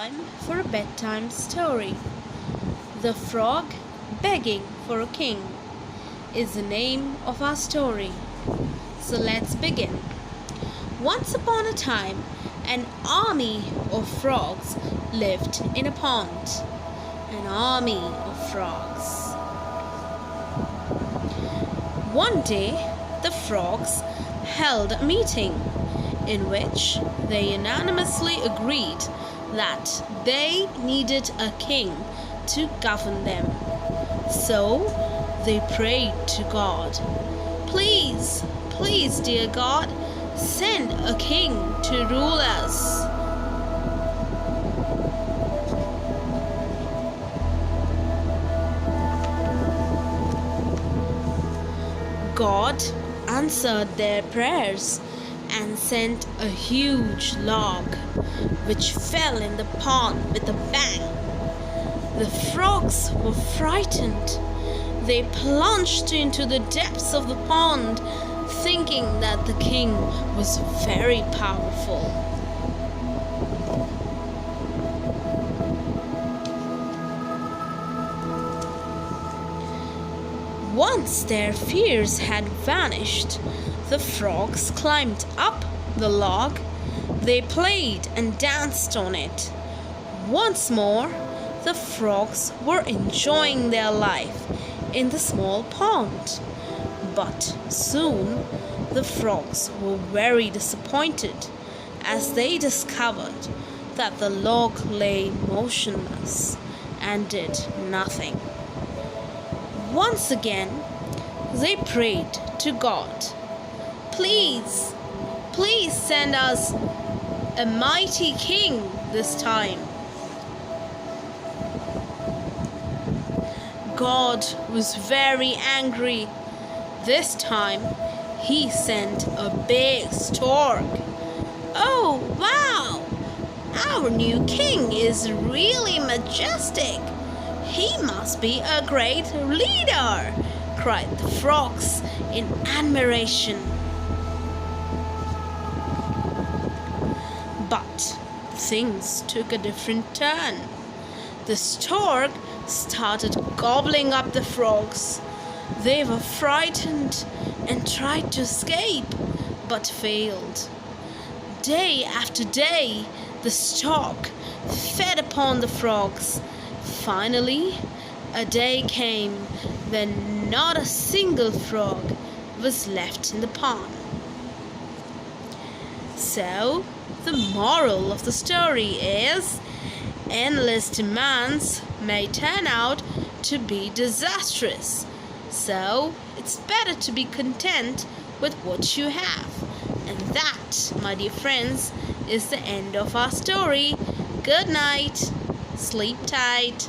time for a bedtime story. The Frog Begging for a King is the name of our story. So let's begin. Once upon a time, an army of frogs lived in a pond. An army of frogs. One day, the frogs held a meeting in which they unanimously agreed that they needed a king to govern them. So they prayed to God, "Please, please, dear God, send a king to rule us." God answered their prayers and sent a huge log, which fell in the pond with a bang. The frogs were frightened. They plunged into the depths of the pond, thinking that the king was very powerful. Once their fears had vanished, the frogs climbed up the log. They played and danced on it. Once more, the frogs were enjoying their life in the small pond. But soon, the frogs were very disappointed as they discovered that the log lay motionless and did nothing. Once again, they prayed to God, "Please, please send us a mighty king this time." God was very angry. This time, he sent a big stork. "Oh, wow! Our new king is really majestic. He must be a great leader," cried the frogs in admiration. But things took a different turn. The stork started gobbling up the frogs. They were frightened and tried to escape, but failed. Day after day, the stork fed upon the frogs. Finally, a day came when not a single frog was left in the pond. So, the moral of the story is, endless demands may turn out to be disastrous. So, it's better to be content with what you have. And that, my dear friends, is the end of our story. Good night. Sleep tight.